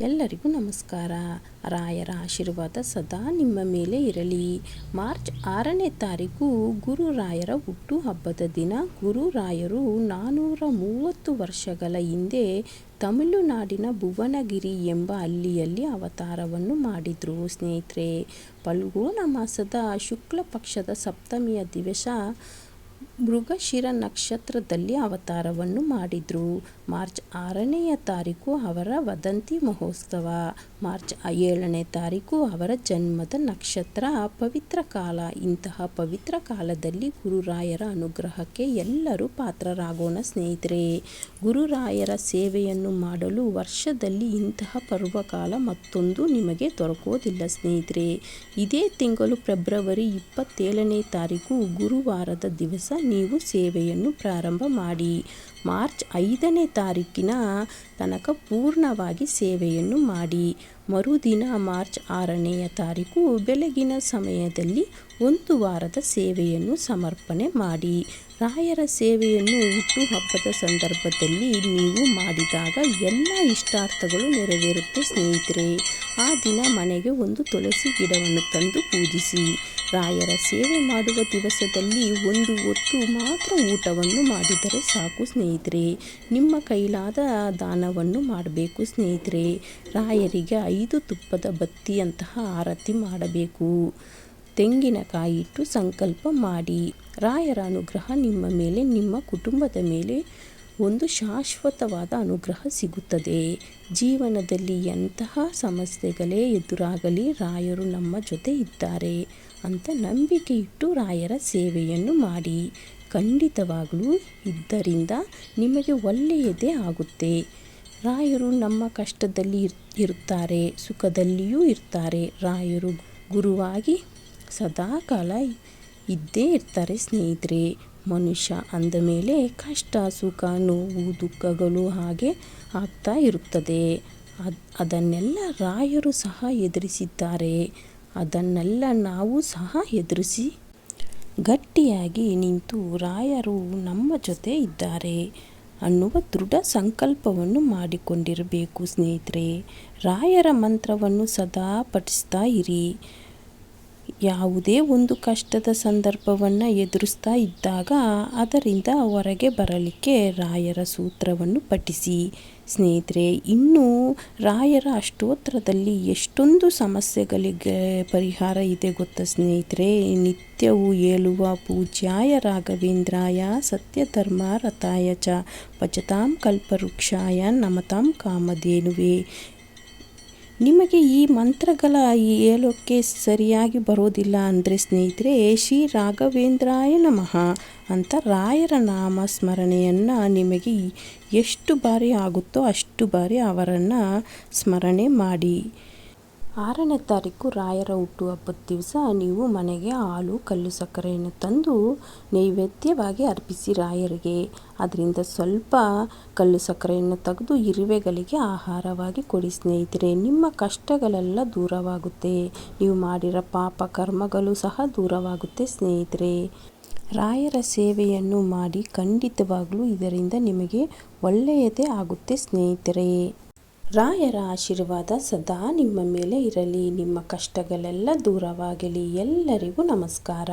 ಎಲ್ಲರಿಗೂ ನಮಸ್ಕಾರ. ರಾಯರ ಆಶೀರ್ವಾದ ಸದಾ ನಿಮ್ಮ ಮೇಲೆ ಇರಲಿ. ಮಾರ್ಚ್ 6ನೇ ತಾರೀಕು ಗುರುರಾಯರ ಹುಟ್ಟುಹಬ್ಬದ ದಿನ. ಗುರುರಾಯರು 430 ವರ್ಷಗಳ ಹಿಂದೆ ತಮಿಳುನಾಡಿನ ಭುವನಗಿರಿ ಎಂಬ ಹಳ್ಳಿಯಲ್ಲಿ ಅವತಾರವನ್ನು ಮಾಡಿದರು. ಸ್ನೇಹಿತರೆ, ಫಲ್ಗುಣ ಮಾಸದ ಶುಕ್ಲ ಪಕ್ಷದ ಸಪ್ತಮಿಯ ದಿವಸ ಮೃಗಶಿರ ನಕ್ಷತ್ರದಲ್ಲಿ ಅವತಾರವನ್ನು ಮಾಡಿದರು. ಮಾರ್ಚ್ 6ನೇ ತಾರೀಕು ಅವರ ವದಂತಿ ಮಹೋತ್ಸವ. ಮಾರ್ಚ್ 7ನೇ ತಾರೀಕು ಅವರ ಜನ್ಮದ ನಕ್ಷತ್ರ. ಪವಿತ್ರ ಕಾಲ. ಇಂತಹ ಪವಿತ್ರ ಕಾಲದಲ್ಲಿ ಗುರುರಾಯರ ಅನುಗ್ರಹಕ್ಕೆ ಎಲ್ಲರೂ ಪಾತ್ರರಾಗೋಣ ಸ್ನೇಹಿತರೆ. ಗುರುರಾಯರ ಸೇವೆಯನ್ನು ಮಾಡಲು ವರ್ಷದಲ್ಲಿ ಇಂತಹ ಪರ್ವಕಾಲ ಮತ್ತೊಂದು ನಿಮಗೆ ದೊರಕೋದಿಲ್ಲ ಸ್ನೇಹಿತರೆ. ಇದೇ ತಿಂಗಳು ಫೆಬ್ರವರಿ 27ನೇ ತಾರೀಕು ಗುರುವಾರದ ದಿವಸ ನೀವು ಸೇವೆಯನ್ನು ಪ್ರಾರಂಭ ಮಾಡಿ ಮಾರ್ಚ್ 5ನೇ ತಾರೀಕಿನ ತನಕ ಪೂರ್ಣವಾಗಿ ಸೇವೆಯನ್ನು ಮಾಡಿ. ಮರುದಿನ ಮಾರ್ಚ್ 6ನೇ ತಾರೀಕು ಬೆಳಗಿನ ಸಮಯದಲ್ಲಿ 1 ವಾರದ ಸೇವೆಯನ್ನು ಸಮರ್ಪಣೆ ಮಾಡಿ. ರಾಯರ ಸೇವೆಯನ್ನು ಹುಟ್ಟುಹಬ್ಬದ ಸಂದರ್ಭದಲ್ಲಿ ನೀವು ಮಾಡಿದಾಗ ಎಲ್ಲ ಇಷ್ಟಾರ್ಥಗಳು ನೆರವೇರುತ್ತೆ ಸ್ನೇಹಿತರೆ. ಆ ದಿನ ಮನೆಗೆ ಒಂದು ತುಳಸಿ ಗಿಡವನ್ನು ತಂದು ಪೂಜಿಸಿ. ರಾಯರ ಸೇವೆ ಮಾಡುವ ದಿವಸದಲ್ಲಿ 1 ಹೊತ್ತು ಮಾತ್ರ ಊಟವನ್ನು ಮಾಡಿದರೆ ಸಾಕು ಸ್ನೇಹಿತರೆ. ನಿಮ್ಮ ಕೈಲಾದ ದಾನವನ್ನು ಮಾಡಬೇಕು ಸ್ನೇಹಿತರೆ. ರಾಯರಿಗೆ 5 ತುಪ್ಪದ ಬತ್ತಿಯಂತಹ ಆರತಿ ಮಾಡಬೇಕು. ತೆಂಗಿನಕಾಯಿ ಇಟ್ಟು ಸಂಕಲ್ಪ ಮಾಡಿ. ರಾಯರ ಅನುಗ್ರಹ ನಿಮ್ಮ ಮೇಲೆ, ನಿಮ್ಮ ಕುಟುಂಬದ ಮೇಲೆ ಒಂದು ಶಾಶ್ವತವಾದ ಅನುಗ್ರಹ ಸಿಗುತ್ತದೆ. ಜೀವನದಲ್ಲಿ ಎಂತಹ ಸಮಸ್ಯೆಗಳೇ ಎದುರಾಗಲಿ ರಾಯರು ನಮ್ಮ ಜೊತೆ ಇದ್ದಾರೆ ಅಂತ ನಂಬಿಕೆ ಇಟ್ಟು ರಾಯರ ಸೇವೆಯನ್ನು ಮಾಡಿ. ಖಂಡಿತವಾಗಲೂ ಇದರಿಂದ ನಿಮಗೆ ಒಳ್ಳೆಯದೇ ಆಗುತ್ತೆ. ರಾಯರು ನಮ್ಮ ಕಷ್ಟದಲ್ಲಿ ಇರುತ್ತಾರೆ, ಸುಖದಲ್ಲಿಯೂ ಇರ್ತಾರೆ. ರಾಯರು ಗುರುವಾಗಿ ಸದಾಕಾಲ ಇದ್ದೇ ಇರ್ತಾರೆ ಸ್ನೇಹಿತರೆ. ಮನುಷ್ಯ ಅಂದ ಮೇಲೆ ಕಷ್ಟ, ಸುಖ, ನೋವು, ದುಃಖಗಳು ಹಾಗೆ ಆಗ್ತಾ ಇರುತ್ತದೆ. ಅದನ್ನೆಲ್ಲ ರಾಯರು ಸಹ ಎದುರಿಸಿದ್ದಾರೆ. ಅದನ್ನೆಲ್ಲ ನಾವು ಸಹ ಎದುರಿಸಿ ಗಟ್ಟಿಯಾಗಿ ನಿಂತು ರಾಯರು ನಮ್ಮ ಜೊತೆ ಇದ್ದಾರೆ ಅನ್ನುವ ದೃಢ ಸಂಕಲ್ಪವನ್ನು ಮಾಡಿಕೊಂಡಿರಬೇಕು ಸ್ನೇಹಿತರೆ. ರಾಯರ ಮಂತ್ರವನ್ನು ಸದಾ ಪಠಿಸ್ತಾ ಇರಿ. ಯಾವುದೇ ಒಂದು ಕಷ್ಟದ ಸಂದರ್ಭವನ್ನು ಎದುರಿಸ್ತಾ ಇದ್ದಾಗ ಅದರಿಂದ ಹೊರಗೆ ಬರಲಿಕ್ಕೆ ರಾಯರ ಸೂತ್ರವನ್ನು ಪಠಿಸಿ ಸ್ನೇಹಿತರೆ. ಇನ್ನು ರಾಯರ ಅಷ್ಟೋತ್ತರದಲ್ಲಿ ಎಷ್ಟೊಂದು ಸಮಸ್ಯೆಗಳಿಗೆ ಪರಿಹಾರ ಇದೆ ಗೊತ್ತಾ ಸ್ನೇಹಿತರೆ. ನಿತ್ಯವೂ ಹೇಳುವ ಪೂಜ್ಯಾಯ ರಾಘವೇಂದ್ರಾಯ ಸತ್ಯಧರ್ಮ ರಥಾಯ ಚ ಭಜತಾಂ ಕಲ್ಪವೃಕ್ಷಾಯ ನಮತಾಂ ಕಾಮಧೇನುವೆ. ನಿಮಗೆ ಈ ಮಂತ್ರಗಳ ಹೇಳೋಕ್ಕೆ ಸರಿಯಾಗಿ ಬರೋದಿಲ್ಲ ಅಂದರೆ ಸ್ನೇಹಿತರೆ, ಶ್ರೀ ರಾಘವೇಂದ್ರಾಯ ನಮಃ ಅಂತ ರಾಯರ ನಾಮ ಸ್ಮರಣೆಯನ್ನು ನಿಮಗೆ ಎಷ್ಟು ಬಾರಿ ಆಗುತ್ತೋ ಅಷ್ಟು ಬಾರಿ ಅವರನ್ನು ಸ್ಮರಣೆ ಮಾಡಿ. 6ನೇ ತಾರೀಕು ರಾಯರ ಹುಟ್ಟುಹಬ್ಬದ ದಿವಸ ನೀವು ಮನೆಗೆ ಹಾಲು, ಕಲ್ಲು ಸಕ್ಕರೆಯನ್ನು ತಂದು ನೈವೇದ್ಯವಾಗಿ ಅರ್ಪಿಸಿ ರಾಯರಿಗೆ. ಅದರಿಂದ ಸ್ವಲ್ಪ ಕಲ್ಲು ಸಕ್ಕರೆಯನ್ನು ತೆಗೆದು ಇರುವೆಗಳಿಗೆ ಆಹಾರವಾಗಿ ಕೊಡಿ ಸ್ನೇಹಿತರೆ. ನಿಮ್ಮ ಕಷ್ಟಗಳೆಲ್ಲ ದೂರವಾಗುತ್ತೆ. ನೀವು ಮಾಡಿರೋ ಪಾಪ ಕರ್ಮಗಳು ಸಹ ದೂರವಾಗುತ್ತೆ ಸ್ನೇಹಿತರೆ. ರಾಯರ ಸೇವೆಯನ್ನು ಮಾಡಿ. ಖಂಡಿತವಾಗಲೂ ಇದರಿಂದ ನಿಮಗೆ ಒಳ್ಳೆಯದೇ ಆಗುತ್ತೆ ಸ್ನೇಹಿತರೆ. ರಾಯರ ಆಶೀರ್ವಾದ ಸದಾ ನಿಮ್ಮ ಮೇಲೆ ಇರಲಿ. ನಿಮ್ಮ ಕಷ್ಟಗಳೆಲ್ಲ ದೂರವಾಗಲಿ. ಎಲ್ಲರಿಗೂ ನಮಸ್ಕಾರ.